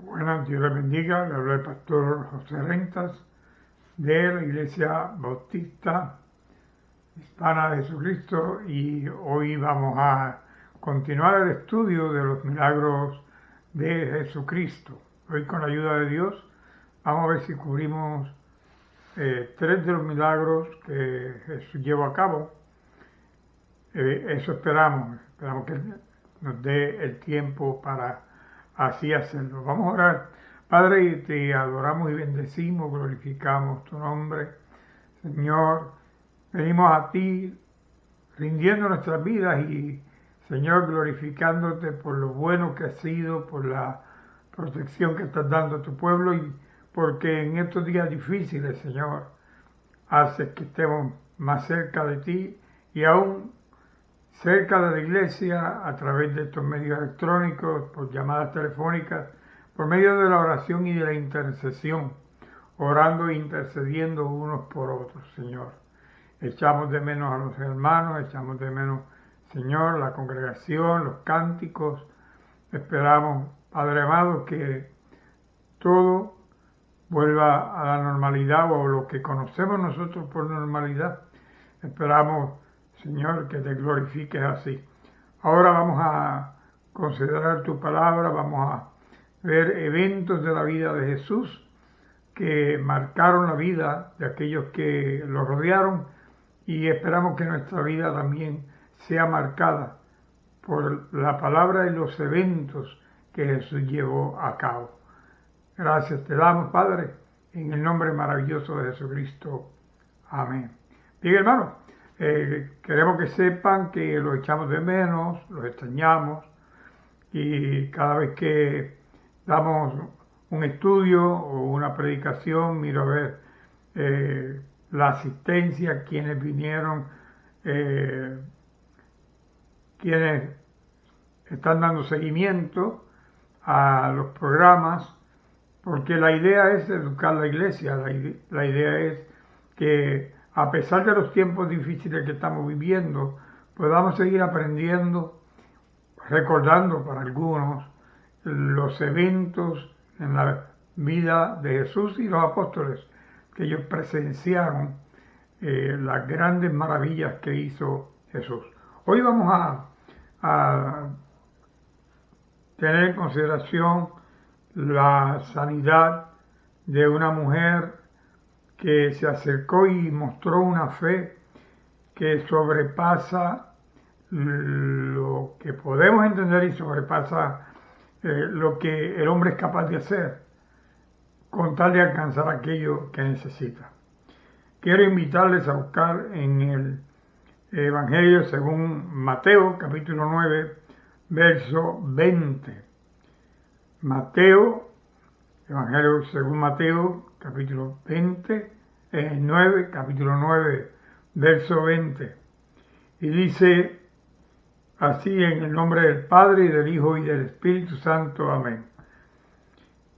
Buenas, Dios les bendiga. Le habla el pastor José Rentas de la Iglesia Bautista Hispana de Jesucristo y hoy vamos a continuar el estudio de los milagros de Jesucristo. Hoy con la ayuda de Dios vamos a ver si cubrimos tres de los milagros que Jesús llevó a cabo. Eso esperamos que nos dé el tiempo para así hacerlo. Vamos a orar. Padre, te adoramos y bendecimos, glorificamos tu nombre. Señor, venimos a ti rindiendo nuestras vidas y, Señor, glorificándote por lo bueno que has sido, por la protección que estás dando a tu pueblo y porque en estos días difíciles, Señor, haces que estemos más cerca de ti y aún cerca de la iglesia a través de estos medios electrónicos, por llamadas telefónicas, por medio de la oración y de la intercesión, orando e intercediendo unos por otros, Señor. Echamos de menos a los hermanos, echamos de menos, Señor, la congregación, los cánticos. Esperamos, Padre amado, que todo vuelva a la normalidad o lo que conocemos nosotros por normalidad. Esperamos, Señor, que te glorifiques así. Ahora vamos a considerar tu palabra, vamos a ver eventos de la vida de Jesús que marcaron la vida de aquellos que lo rodearon y esperamos que nuestra vida también sea marcada por la palabra y los eventos que Jesús llevó a cabo. Gracias te damos, Padre, en el nombre maravilloso de Jesucristo. Amén. Bien, hermanos, queremos que sepan que los echamos de menos, los extrañamos y cada vez que damos un estudio o una predicación, miro a ver la asistencia, quienes vinieron, quienes están dando seguimiento a los programas, porque la idea es educar la iglesia, la idea es que a pesar de los tiempos difíciles que estamos viviendo, podamos seguir aprendiendo, recordando para algunos los eventos en la vida de Jesús y los apóstoles, que ellos presenciaron las grandes maravillas que hizo Jesús. Hoy vamos a tener en consideración la sanidad de una mujer que se acercó y mostró una fe que sobrepasa lo que podemos entender y sobrepasa lo que el hombre es capaz de hacer con tal de alcanzar aquello que necesita. Quiero invitarles a buscar en el Evangelio según Mateo, capítulo 9, verso 20. Mateo, Evangelio según Mateo, capítulo 9, capítulo 9, verso 20. Y dice así en el nombre del Padre, y del Hijo, y del Espíritu Santo. Amén.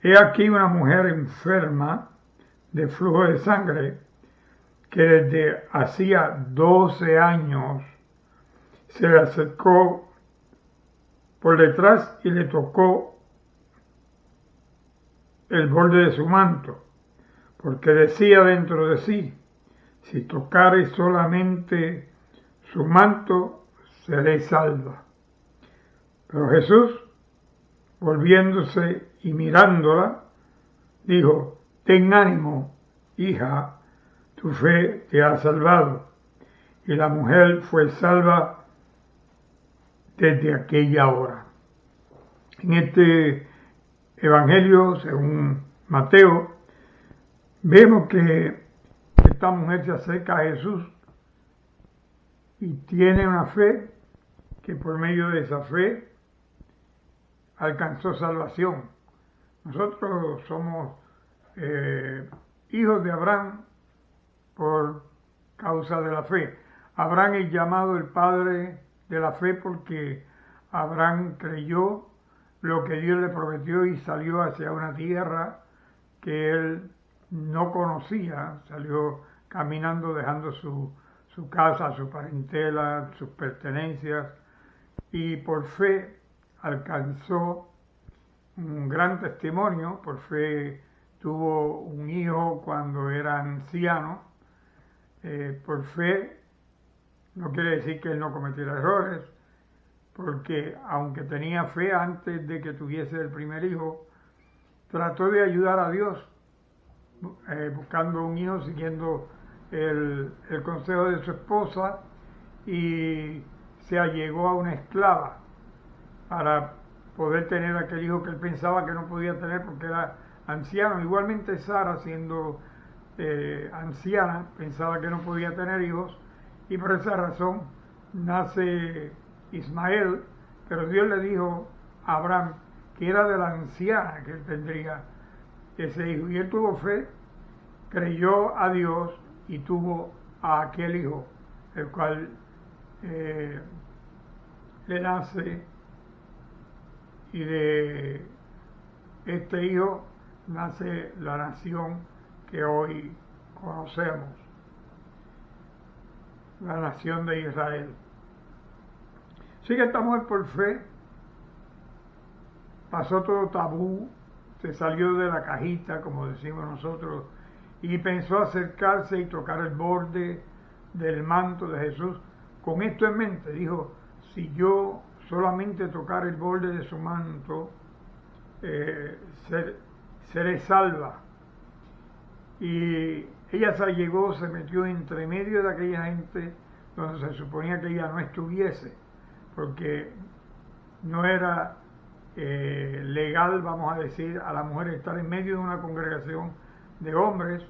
He aquí una mujer enferma de flujo de sangre, que desde hacía 12 años se le acercó por detrás y le tocó el borde de su manto, porque decía dentro de sí: si tocare solamente su manto, seré salva. Pero Jesús, volviéndose y mirándola, dijo: ten ánimo, hija, tu fe te ha salvado. Y la mujer fue salva desde aquella hora. En este Evangelio, según Mateo, vemos que esta mujer se acerca a Jesús y tiene una fe que por medio de esa fe alcanzó salvación. Nosotros somos hijos de Abraham por causa de la fe. Abraham es llamado el padre de la fe porque Abraham creyó lo que Dios le prometió y salió hacia una tierra que él no conocía, salió caminando dejando su casa, su parentela, sus pertenencias, y por fe alcanzó un gran testimonio. Por fe tuvo un hijo cuando era anciano. Por fe no quiere decir que él no cometiera errores, porque aunque tenía fe antes de que tuviese el primer hijo, trató de ayudar a Dios, buscando un hijo, siguiendo el consejo de su esposa, y se allegó a una esclava para poder tener aquel hijo que él pensaba que no podía tener porque era anciano. Igualmente Sara, siendo anciana, pensaba que no podía tener hijos, y por esa razón nace Ismael, pero Dios le dijo a Abraham que era de la anciana que él tendría ese hijo, y él tuvo fe, creyó a Dios y tuvo a aquel hijo, el cual le nace, y de este hijo nace la nación que hoy conocemos, la nación de Israel. Así que esta mujer por fe pasó todo tabú, se salió de la cajita, como decimos nosotros, y pensó acercarse y tocar el borde del manto de Jesús. Con esto en mente, dijo, si yo solamente tocar el borde de su manto, seré salva. Y ella se allegó, se metió entre medio de aquella gente donde se suponía que ella no estuviese, porque no era legal, vamos a decir, a la mujer estar en medio de una congregación de hombres,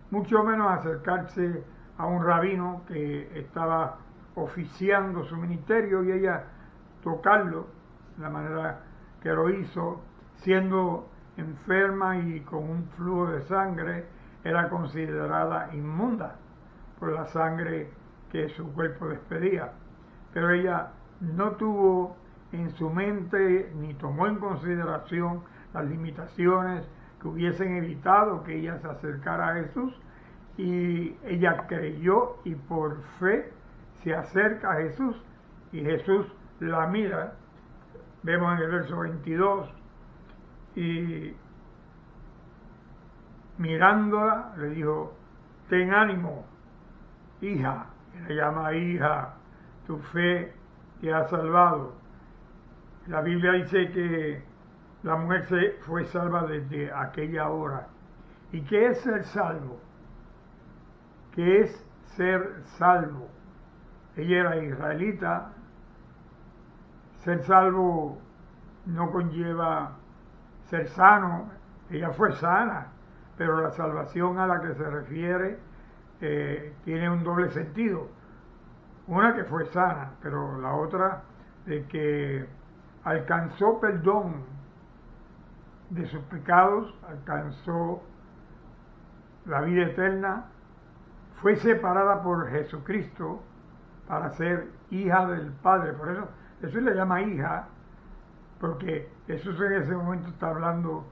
mucho menos acercarse a un rabino que estaba oficiando su ministerio, y ella tocarlo de la manera que lo hizo, siendo enferma y con un flujo de sangre, era considerada inmunda por la sangre que su cuerpo despedía. Pero ella no tuvo en su mente ni tomó en consideración las limitaciones que hubiesen evitado que ella se acercara a Jesús, y ella creyó y por fe se acerca a Jesús, y Jesús la mira, vemos en el verso 22, y mirándola le dijo, ten ánimo, hija, y le llama hija, tu fe te ha salvado. La Biblia dice que la mujer se fue salva desde aquella hora. ¿Y qué es ser salvo? ¿Qué es ser salvo? Ella era israelita. Ser salvo no conlleva ser sano. Ella fue sana, pero la salvación a la que se refiere tiene un doble sentido. Una, que fue sana, pero la otra, de que alcanzó perdón de sus pecados, alcanzó la vida eterna, fue separada por Jesucristo para ser hija del Padre. Por eso Jesús le llama hija, porque Jesús en ese momento está hablando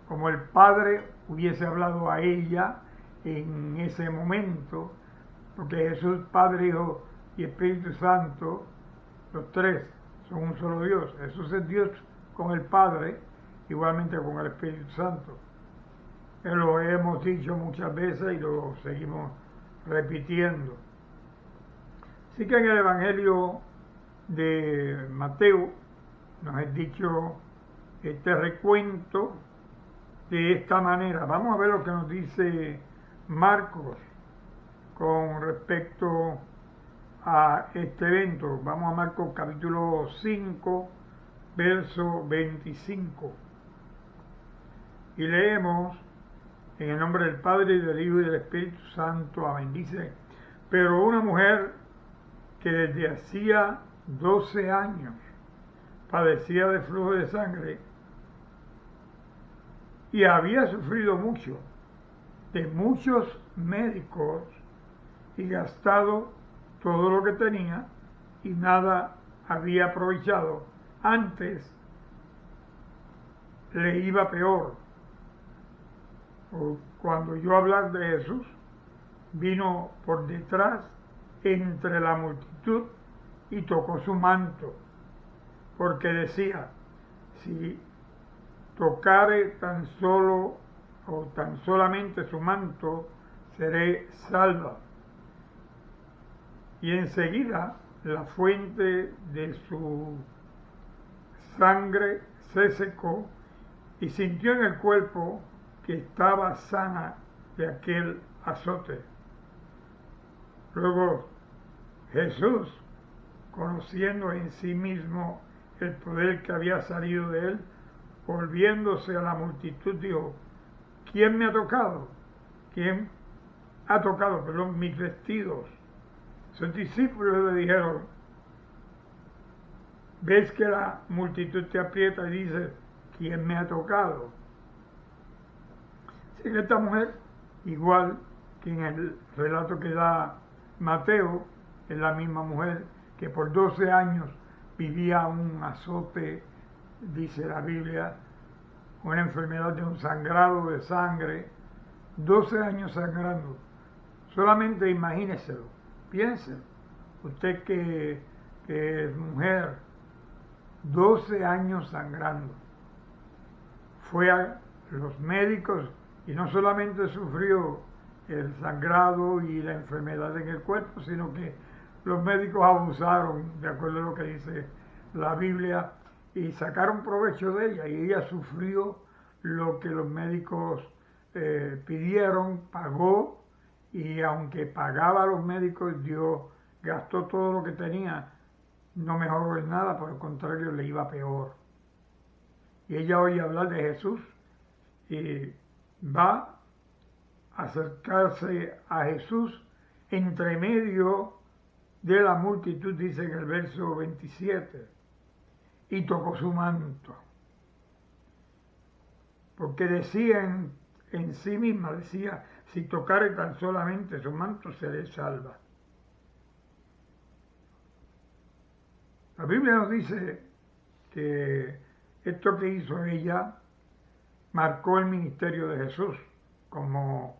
como el Padre hubiese hablado a ella en ese momento, porque Jesús, Padre, Hijo y Espíritu Santo, los tres son un solo Dios. Jesús es Dios con el Padre, igualmente con el Espíritu Santo. Lo hemos dicho muchas veces y lo seguimos repitiendo. Así que en el Evangelio de Mateo nos es dicho este recuento de esta manera. Vamos a ver lo que nos dice Marcos con respecto a este evento. Vamos a Marcos capítulo 5, verso 25. Y leemos: en el nombre del Padre, y del Hijo, y del Espíritu Santo. Amén. Dice: pero una mujer que desde hacía 12 años padecía de flujo de sangre y había sufrido mucho de muchos médicos y gastado todo lo que tenía y nada había aprovechado, antes le iba peor. Cuando oyó hablar de Jesús, vino por detrás entre la multitud y tocó su manto, porque decía: si tocare tan solo o tan solamente su manto, seré salva. Y enseguida la fuente de su sangre se secó y sintió en el cuerpo que estaba sana de aquel azote. Luego Jesús, conociendo en sí mismo el poder que había salido de él, volviéndose a la multitud, dijo: ¿Quién me ha tocado? ¿Quién ha tocado, mis vestidos? Sus discípulos le dijeron: ¿ves que la multitud te aprieta y dices: ¿quién me ha tocado? Así que esta mujer, igual que en el relato que da Mateo, es la misma mujer que por 12 años vivía un azote, dice la Biblia, una enfermedad de un sangrado de sangre, 12 años sangrando. Solamente imagíneselo, piénselo, usted que es mujer, 12 años sangrando. Fue a los médicos y no solamente sufrió el sangrado y la enfermedad en el cuerpo, sino que los médicos abusaron, de acuerdo a lo que dice la Biblia, y sacaron provecho de ella, y ella sufrió lo que los médicos pidieron, pagó, y aunque pagaba a los médicos, gastó todo lo que tenía, no mejoró en nada, por el contrario, le iba peor. Y ella oye hablar de Jesús y va a acercarse a Jesús entre medio de la multitud, dice en el verso 27, y tocó su manto. Porque decía en sí misma, decía: si tocare tan solamente su manto, seré salva. La Biblia nos dice que esto que hizo ella marcó el ministerio de Jesús como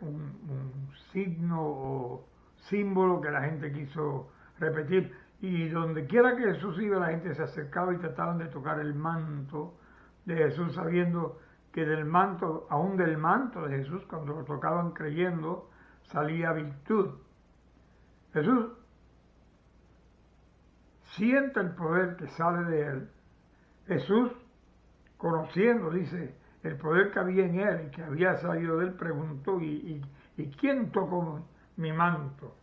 un signo o símbolo que la gente quiso repetir. Y donde quiera que Jesús iba, la gente se acercaba y trataban de tocar el manto de Jesús, sabiendo que del manto, aún del manto de Jesús, cuando lo tocaban creyendo, salía virtud. Jesús siente el poder que sale de él. Jesús, conociendo, dice, el poder que había en él y que había salido de él, preguntó: ¿y quién tocó mi manto?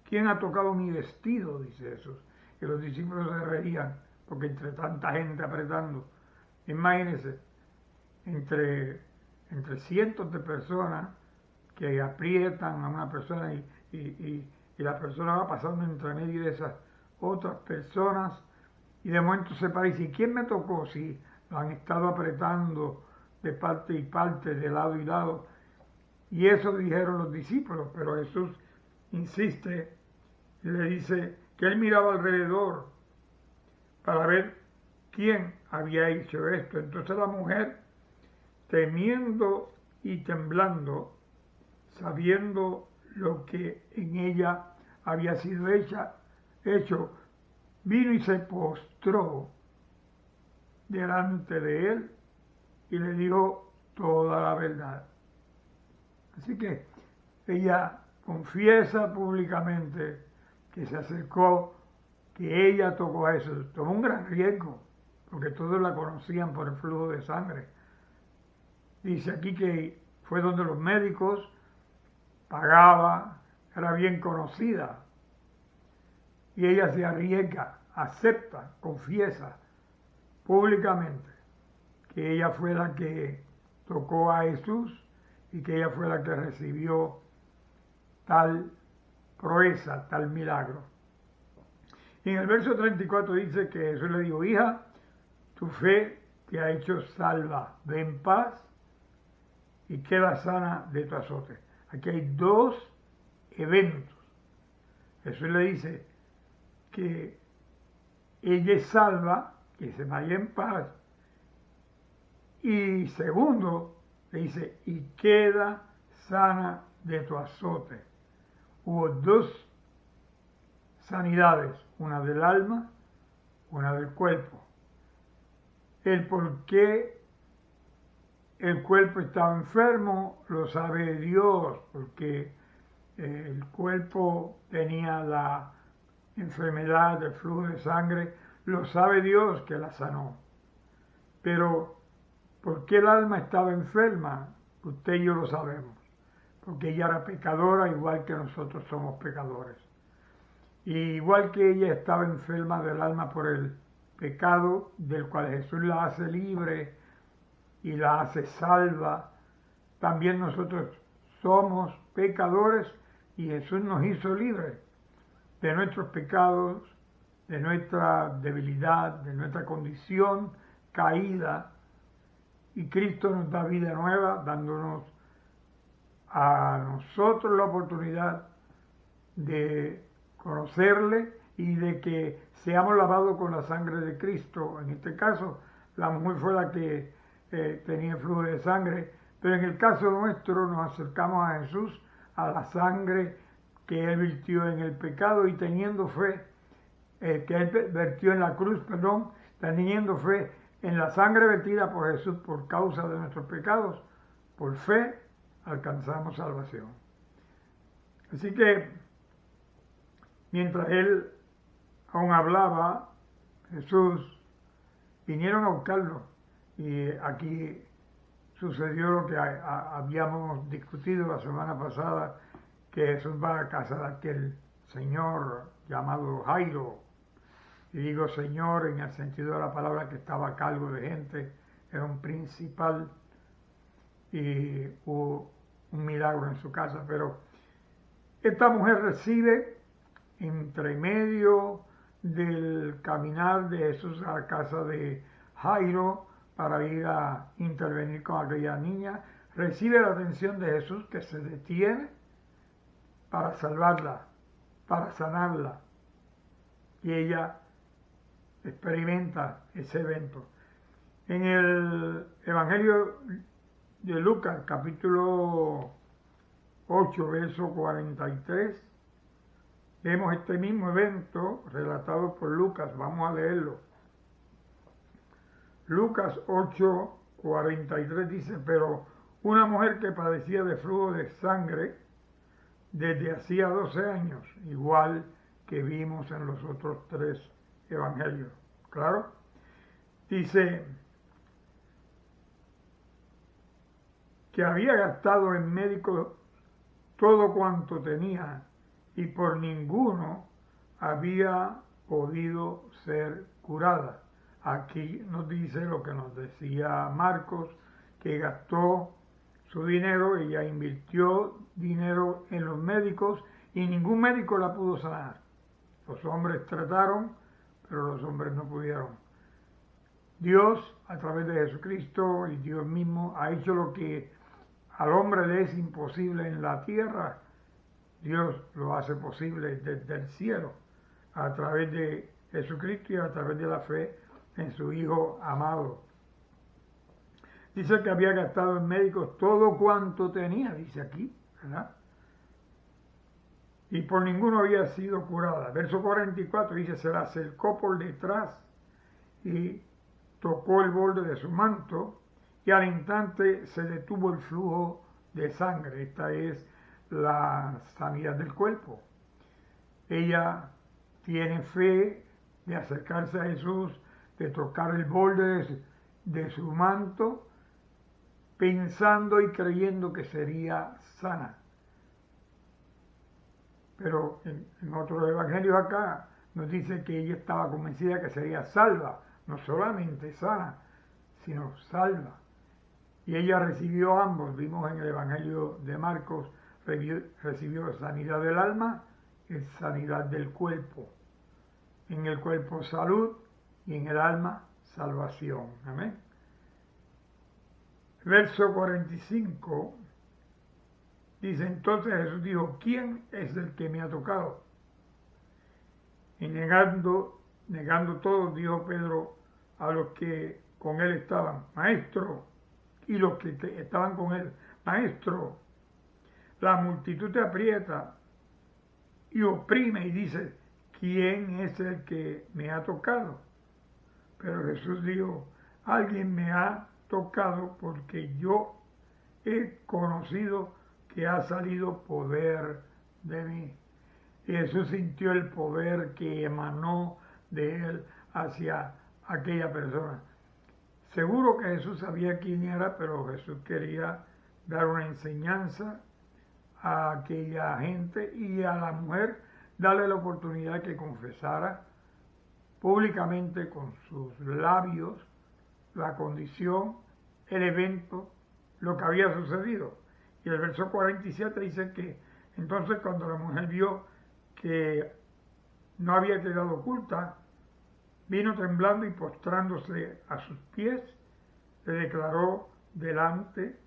¿Quién ha tocado mi vestido?, dice Jesús. Y los discípulos se reían, porque entre tanta gente apretando, imagínense, entre cientos de personas que aprietan a una persona y la persona va pasando entre medio de esas otras personas, y de momento se para y dice: ¿quién me tocó? Si lo han estado apretando de parte y parte, de lado y lado. Y eso dijeron los discípulos, pero Jesús insiste y le dice que él miraba alrededor para ver quién había hecho esto. Entonces la mujer, temiendo y temblando, sabiendo lo que en ella había sido hecho, vino y se postró delante de él y le dijo toda la verdad. Así que ella confiesa públicamente que se acercó, que ella tocó a Jesús. Tomó un gran riesgo, porque todos la conocían por el flujo de sangre. Dice aquí que fue donde los médicos, pagaba, era bien conocida. Y ella se arriesga, acepta, confiesa públicamente que ella fue la que tocó a Jesús y que ella fue la que recibió tal proeza, tal milagro. Y en el verso 34 dice que Jesús le dijo: hija, tu fe te ha hecho salva, ve en paz y queda sana de tu azote. Aquí hay dos eventos. Jesús le dice que ella es salva, que se vaya en paz, y segundo, le dice: y queda sana de tu azote. Hubo dos sanidades, una del alma, una del cuerpo. El por qué el cuerpo estaba enfermo lo sabe Dios, porque el cuerpo tenía la enfermedad del flujo de sangre, lo sabe Dios que la sanó. Pero, ¿por qué el alma estaba enferma? Usted y yo lo sabemos. Porque ella era pecadora, igual que nosotros somos pecadores. Y igual que ella estaba enferma del alma por el pecado, del cual Jesús la hace libre y la hace salva, también nosotros somos pecadores y Jesús nos hizo libres de nuestros pecados, de nuestra debilidad, de nuestra condición caída, y Cristo nos da vida nueva, dándonos a nosotros la oportunidad de conocerle y de que seamos lavados con la sangre de Cristo. En este caso, la mujer fue la que tenía flujo de sangre, pero en el caso nuestro nos acercamos a Jesús, a la sangre que Él vertió en el pecado y teniendo fe, que Él vertió en la cruz, perdón, teniendo fe en la sangre vertida por Jesús por causa de nuestros pecados, por fe alcanzamos salvación. Así que, mientras Él aún hablaba, Jesús vinieron a buscarlo y aquí sucedió lo que habíamos discutido la semana pasada, que Jesús va a casa de aquel señor llamado Jairo. Y digo señor en el sentido de la palabra que estaba a cargo de gente, era un principal y hubo un milagro en su casa. Pero esta mujer recibe entre medio del caminar de Jesús a la casa de Jairo para ir a intervenir con aquella niña, recibe la atención de Jesús, que se detiene para salvarla, para sanarla. Y ella experimenta ese evento. En el Evangelio de Lucas, capítulo 8, verso 43, vemos este mismo evento relatado por Lucas. Vamos a leerlo. Lucas 8, 43 dice: pero una mujer que padecía de flujo de sangre desde hacía 12 años, igual que vimos en los otros 3 evangelios. ¿Claro? Dice que había gastado en médicos todo cuanto tenía y por ninguno había podido ser curada. Aquí nos dice lo que nos decía Marcos, que gastó su dinero, ella invirtió dinero en los médicos y ningún médico la pudo sanar. Los hombres trataron, pero los hombres no pudieron. Dios, a través de Jesucristo y Dios mismo, ha hecho lo que al hombre le es imposible en la tierra. Dios lo hace posible desde el cielo, a través de Jesucristo y a través de la fe en su Hijo amado. Dice que había gastado en médicos todo cuanto tenía, dice aquí, ¿verdad? Y por ninguno había sido curada. Verso 44 dice: se la acercó por detrás y tocó el borde de su manto, y al instante se detuvo el flujo de sangre. Esta es la sanidad del cuerpo. Ella tiene fe de acercarse a Jesús, de tocar el borde de su manto, pensando y creyendo que sería sana. Pero en otro evangelio acá nos dice que ella estaba convencida que sería salva, no solamente sana, sino salva. Y ella recibió ambos. Vimos en el evangelio de Marcos, recibió sanidad del alma y sanidad del cuerpo. En el cuerpo salud y en el alma salvación. Amén. Verso 45 dice: entonces Jesús dijo: ¿quién es el que me ha tocado? Y negando todo, dijo Pedro a los que con él estaban: Maestro. Y los que estaban con él: Maestro, la multitud te aprieta y oprime, y dice: ¿quién es el que me ha tocado? Pero Jesús dijo: alguien me ha tocado porque yo he conocido que ha salido poder de mí. Y Jesús sintió el poder que emanó de él hacia aquella persona. Seguro que Jesús sabía quién era, pero Jesús quería dar una enseñanza a aquella gente y a la mujer darle la oportunidad que confesara públicamente con sus labios la condición, el evento, lo que había sucedido. Y el verso 47 dice que entonces cuando la mujer vio que no había quedado oculta, vino temblando y postrándose a sus pies, le declaró delante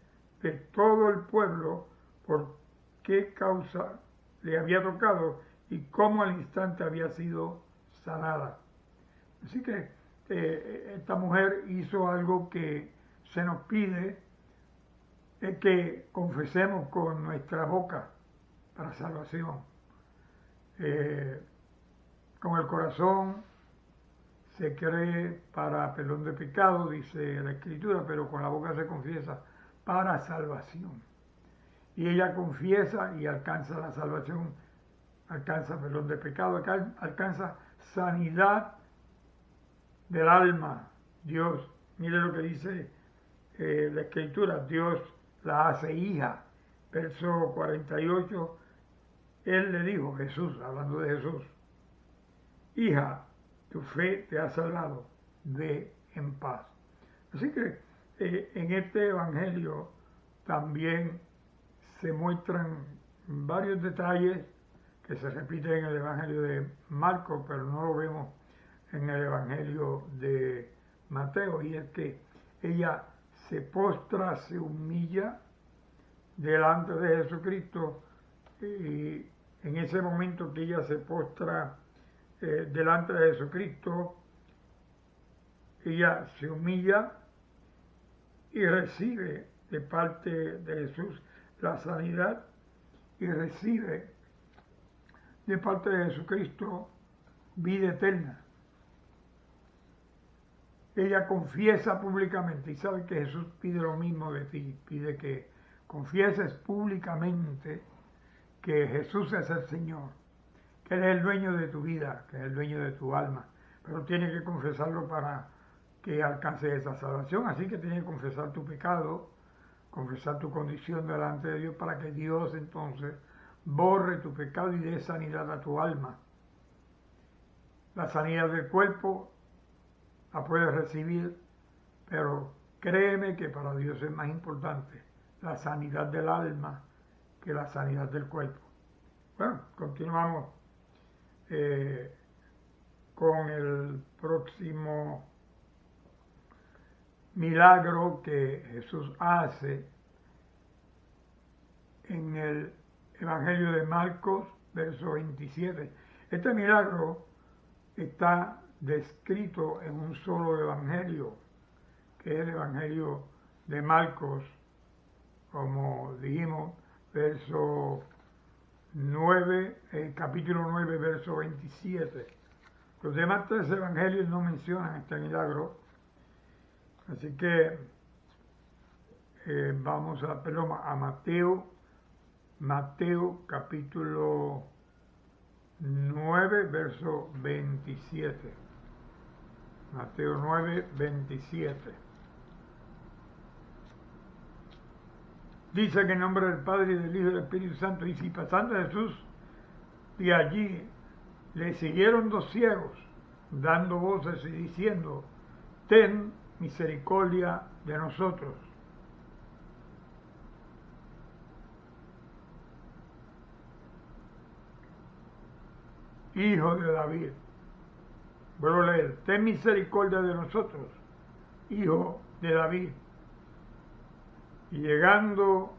de todo el pueblo por qué causa le había tocado y cómo al instante había sido sanada. Así que esta mujer hizo algo que se nos pide, es que confesemos con nuestra boca para salvación. Con el corazón se cree para perdón de pecado, dice la Escritura, pero con la boca se confiesa para salvación. Y ella confiesa y alcanza la salvación, alcanza perdón de pecado, alcanza sanidad del alma. Dios, mire lo que dice la Escritura, Dios la hace hija. Verso 48, él le dijo, Jesús, hablando de Jesús, hija, tu fe te ha salvado, ve en paz. Así que en este evangelio también se muestran varios detalles que se repiten en el evangelio de Marcos, pero no lo vemos en el evangelio de Mateo, y es que ella se postra, se humilla delante de Jesucristo, y en ese momento que ella se postra delante de Jesucristo, ella se humilla y recibe de parte de Jesús la sanidad y recibe de parte de Jesucristo vida eterna. Ella confiesa públicamente y sabe que Jesús pide lo mismo de ti, pide que confieses públicamente que Jesús es el Señor, que Él es el dueño de tu vida, que es el dueño de tu alma, pero tienes que confesarlo para que alcance esa salvación, así que tienes que confesar tu pecado, confesar tu condición delante de Dios para que Dios entonces borre tu pecado y dé sanidad a tu alma. La sanidad del cuerpo la puedes recibir, pero créeme que para Dios es más importante la sanidad del alma que la sanidad del cuerpo. Bueno, continuamos con el próximo milagro que Jesús hace en el Evangelio de Marcos, verso 27. Este milagro está descrito en un solo evangelio, que es el Evangelio de Marcos, como dijimos, verso 9, capítulo 9, verso 27. Los demás tres evangelios no mencionan este milagro, así que vamos a Mateo capítulo 9, verso 27. Mateo 9, 27. Dice que en nombre del Padre, y del Hijo y del Espíritu Santo, y si pasando Jesús de allí le siguieron dos ciegos, dando voces y diciendo, ten misericordia de nosotros. Hijo de David. Vuelvo a leer, ten misericordia de nosotros, hijo de David. Y llegando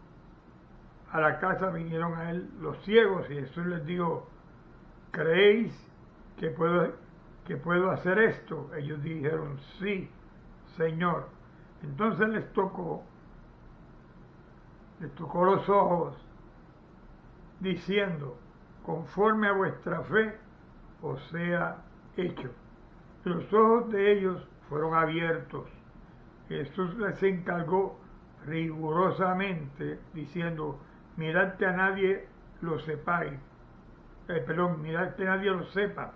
a la casa vinieron a él los ciegos y Jesús les dijo, ¿creéis que puedo hacer esto? Ellos dijeron, sí, Señor. Entonces les tocó los ojos, diciendo, conforme a vuestra fe os sea hecho. Los ojos de ellos fueron abiertos Jesús les encargó rigurosamente diciendo, mirad que a nadie lo sepáis, mirad que nadie lo sepa,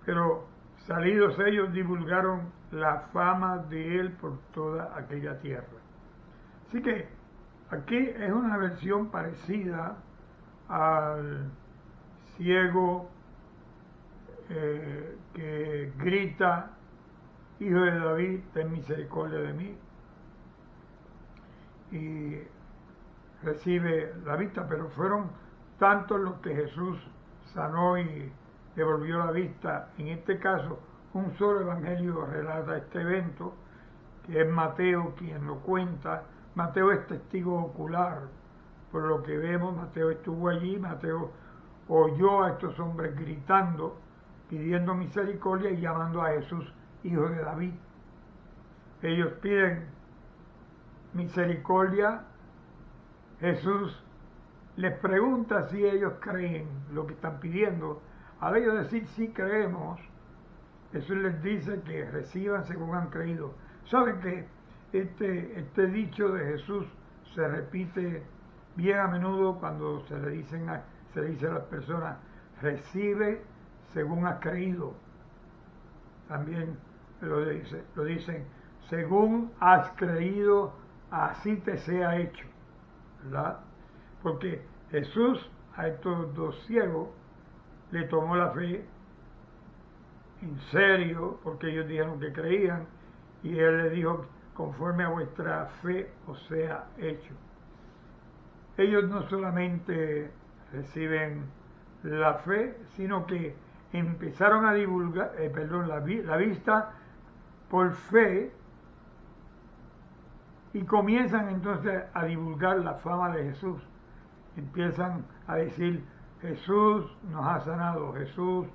pero salidos ellos divulgaron la fama de él por toda aquella tierra. Así que aquí es una versión parecida al ciego que grita, Hijo de David, ten misericordia de mí, y recibe la vista, pero fueron tantos los que Jesús sanó y devolvió la vista. En este caso, un solo evangelio relata este evento, que es Mateo quien lo cuenta. Mateo es testigo ocular, por lo que vemos. Mateo estuvo allí, Mateo oyó a estos hombres gritando, pidiendo misericordia y llamando a Jesús Hijo de David. Ellos piden misericordia. Jesús les pregunta si ellos creen lo que están pidiendo. Al ellos decir sí creemos, Jesús les dice que reciban según han creído. ¿Saben que este dicho de Jesús se repite bien a menudo cuando se le dice a las personas, recibe según has creído? También lo dicen, según has creído, así te sea hecho, ¿verdad? Porque Jesús a estos dos ciegos le tomó la fe en serio, porque ellos dijeron que creían, y él le dijo, conforme a vuestra fe os sea hecho. Ellos no solamente reciben la fe, sino que empezaron a divulgar, la vista por fe, y comienzan entonces a divulgar la fama de Jesús. Empiezan a decir, Jesús nos ha sanado, Jesús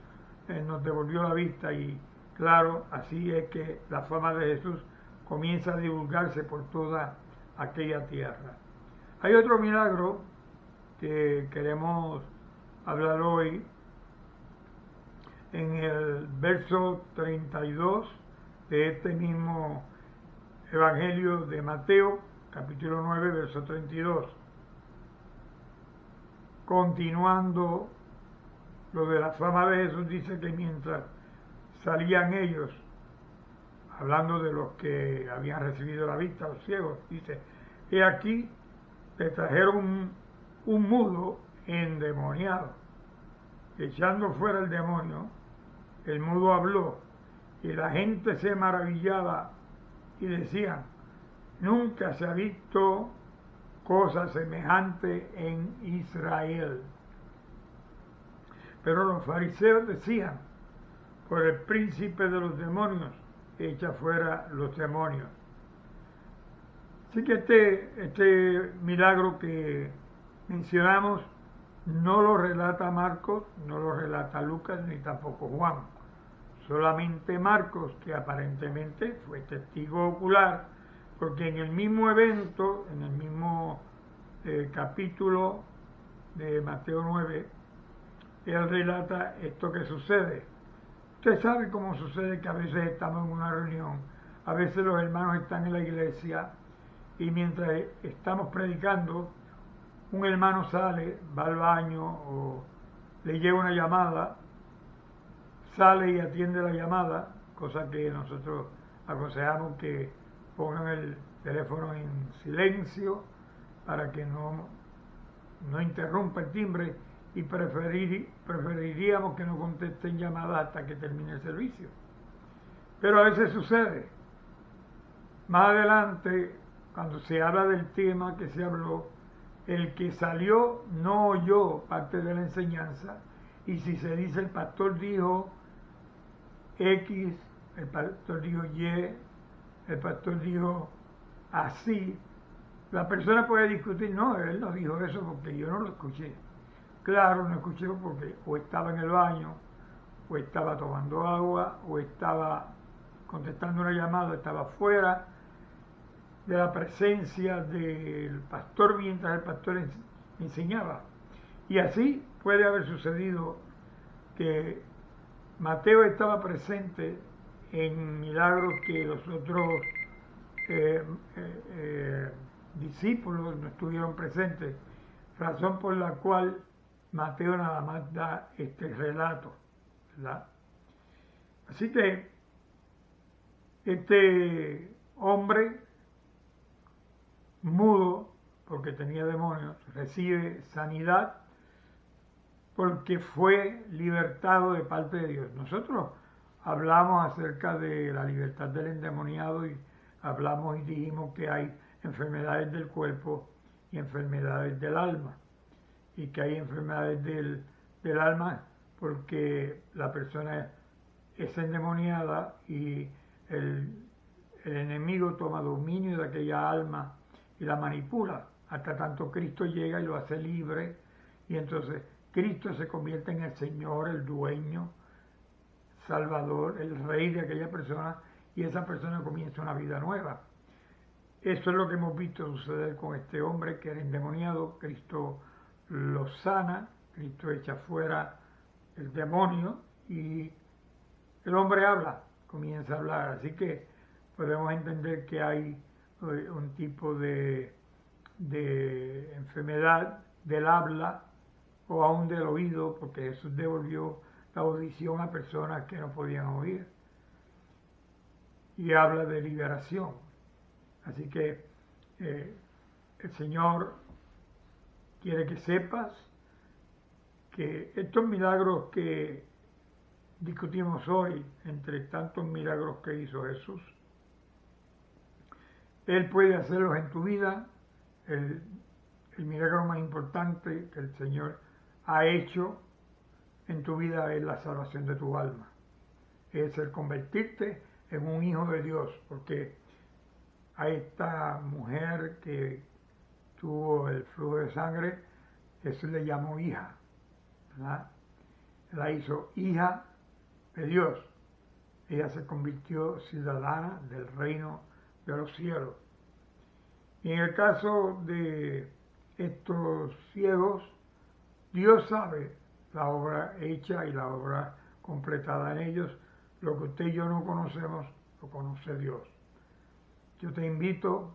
nos devolvió la vista, y claro, así es que la fama de Jesús comienza a divulgarse por toda aquella tierra. Hay otro milagro que queremos hablar hoy, en el verso 32 de este mismo Evangelio de Mateo, capítulo 9, verso 32. Continuando lo de la fama de Jesús, dice que mientras salían ellos, hablando de los que habían recibido la vista, los ciegos, dice, he aquí, le trajeron un mudo endemoniado. Echando fuera el demonio, el mudo habló, y la gente se maravillaba y decían, nunca se ha visto cosa semejante en Israel. Pero los fariseos decían, por el príncipe de los demonios, echa fuera los demonios. Así que este milagro que mencionamos no lo relata Marcos, no lo relata Lucas, ni tampoco Juan. Solamente Marcos, que aparentemente fue testigo ocular, porque en el mismo evento, en el mismo capítulo de Mateo 9, él relata esto que sucede. Usted sabe cómo sucede que a veces estamos en una reunión, a veces los hermanos están en la iglesia y mientras estamos predicando, un hermano sale, va al baño o le llega una llamada, sale y atiende la llamada, cosa que nosotros aconsejamos que pongan el teléfono en silencio para que no interrumpa el timbre, y preferiríamos que no contesten llamadas hasta que termine el servicio. Pero a veces sucede. Más adelante, cuando se habla del tema que se habló, el que salió no oyó parte de la enseñanza, y si se dice el pastor dijo X, el pastor dijo Y, el pastor dijo así, la persona puede discutir, no, él no dijo eso porque yo no lo escuché. Claro, no escuché porque o estaba en el baño, o estaba tomando agua, o estaba contestando una llamada, estaba fuera de la presencia del pastor mientras el pastor enseñaba. Y así puede haber sucedido que Mateo estaba presente en milagros que los otros discípulos no estuvieron presentes, razón por la cual Mateo nada más da este relato, ¿verdad? Así que este hombre mudo, porque tenía demonios, recibe sanidad porque fue libertado de parte de Dios. Nosotros hablamos acerca de la libertad del endemoniado y hablamos y dijimos que hay enfermedades del cuerpo y enfermedades del alma, y que hay enfermedades del alma porque la persona es endemoniada y el enemigo toma dominio de aquella alma y la manipula hasta tanto Cristo llega y lo hace libre, y entonces Cristo se convierte en el Señor, el dueño, Salvador, el Rey de aquella persona, y esa persona comienza una vida nueva. Eso es lo que hemos visto suceder con este hombre que era endemoniado. Cristo lo sana, Cristo echa fuera el demonio y el hombre habla, comienza a hablar. Así que podemos entender que hay un tipo de enfermedad del habla o aún del oído, porque Jesús devolvió la audición a personas que no podían oír, y habla de liberación. Así que el Señor quiere que sepas que estos milagros que discutimos hoy, entre tantos milagros que hizo Jesús, Él puede hacerlos en tu vida. El milagro más importante que el Señor ha hecho en tu vida es la salvación de tu alma. Es el convertirte en un hijo de Dios, porque a esta mujer que tuvo el flujo de sangre, Jesús le llamó hija, ¿verdad? La hizo hija de Dios. Ella se convirtió ciudadana del reino de los cielos. Y en el caso de estos ciegos, Dios sabe la obra hecha y la obra completada en ellos. Lo que usted y yo no conocemos, lo conoce Dios. Yo te invito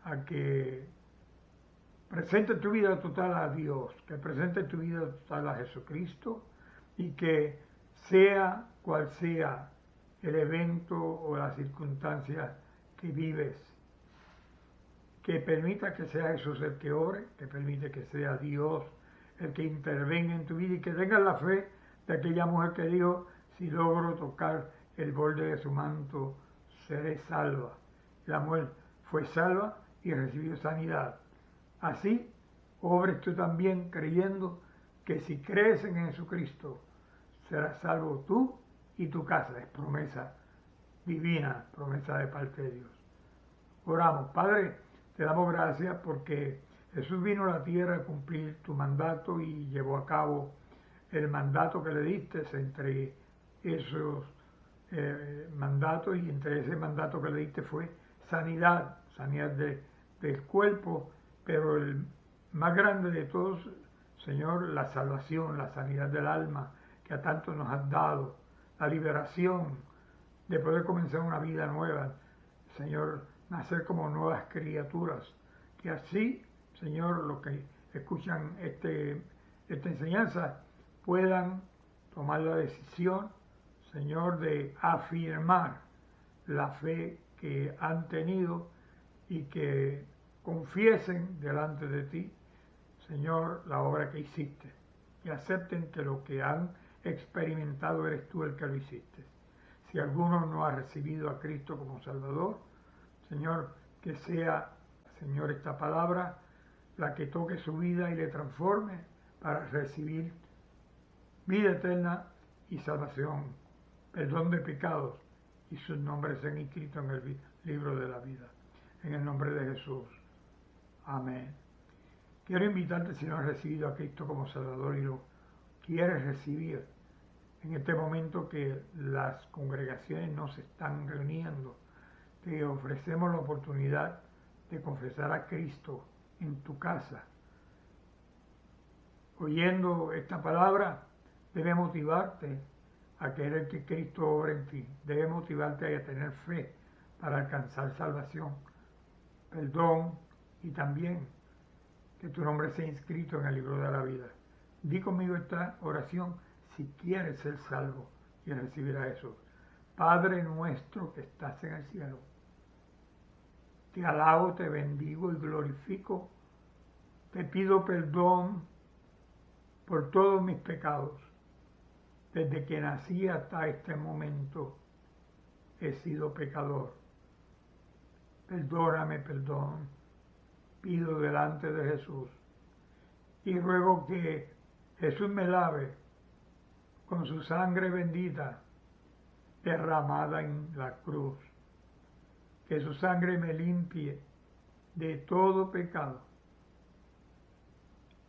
a que presente tu vida total a Dios, que presente tu vida total a Jesucristo, y que sea cual sea el evento o la circunstancia que vives, que permita que sea Jesús el que ore, que permite que sea Dios el que intervenga en tu vida, y que tengas la fe de aquella mujer que dijo: si logro tocar el borde de su manto, seré salva. La mujer fue salva y recibió sanidad. Así, obres tú también creyendo que si crees en Jesucristo, serás salvo tú y tu casa. Es promesa divina, promesa de parte de Dios. Oramos. Padre, te damos gracias porque Jesús vino a la tierra a cumplir tu mandato y llevó a cabo el mandato que le diste. Entre esos mandatos, y entre ese mandato que le diste fue sanidad del cuerpo, pero el más grande de todos, Señor, la salvación, la sanidad del alma, que a tanto nos has dado, la liberación de poder comenzar una vida nueva, Señor, nacer como nuevas criaturas, que así, Señor, los que escuchan esta enseñanza puedan tomar la decisión, Señor, de afirmar la fe que han tenido y que confiesen delante de ti, Señor, la obra que hiciste, y acepten que lo que han experimentado eres tú el que lo hiciste. Si alguno no ha recibido a Cristo como Salvador, Señor, que sea, Señor, esta palabra la que toque su vida y le transforme para recibir vida eterna y salvación, perdón de pecados, y sus nombres sean inscritos en el libro de la vida. En el nombre de Jesús. Amén. Quiero invitarte, si no has recibido a Cristo como Salvador y lo quieres recibir, en este momento que las congregaciones no se están reuniendo, te ofrecemos la oportunidad de confesar a Cristo en tu casa. Oyendo esta palabra debe motivarte a querer que Cristo obre en ti, debe motivarte a tener fe para alcanzar salvación, perdón y también que tu nombre sea inscrito en el libro de la vida. Di conmigo esta oración si quieres ser salvo y recibir a Jesús. Padre nuestro que estás en el cielo, te alabo, te bendigo y glorifico. Te pido perdón por todos mis pecados. Desde que nací hasta este momento he sido pecador. Perdóname, perdón. Pido delante de Jesús y ruego que Jesús me lave con su sangre bendita derramada en la cruz. Que su sangre me limpie de todo pecado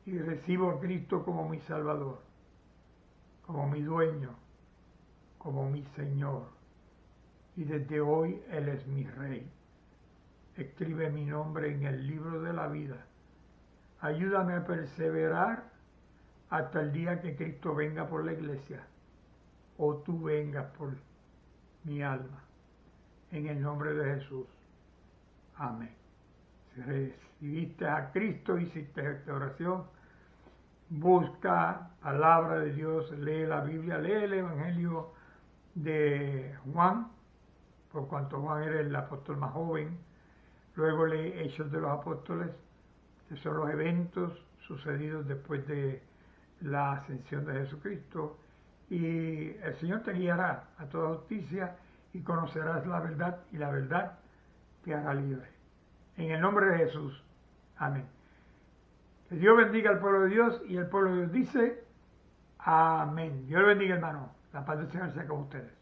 y recibo a Cristo como mi Salvador, como mi dueño, como mi Señor. Y desde hoy Él es mi Rey. Escribe mi nombre en el libro de la vida. Ayúdame a perseverar hasta el día que Cristo venga por la iglesia o tú vengas por mi alma. En el nombre de Jesús. Amén. Si recibiste a Cristo, hiciste esta oración, busca palabra de Dios, lee la Biblia, lee el Evangelio de Juan, por cuanto Juan era el apóstol más joven. Luego lee Hechos de los Apóstoles, que son los eventos sucedidos después de la ascensión de Jesucristo. Y el Señor te guiará a toda justicia y conocerás la verdad, y la verdad te hará libre. En el nombre de Jesús. Amén. Que Dios bendiga al pueblo de Dios, y el pueblo de Dios dice amén. Dios le bendiga, hermano. La paz del Señor sea con ustedes.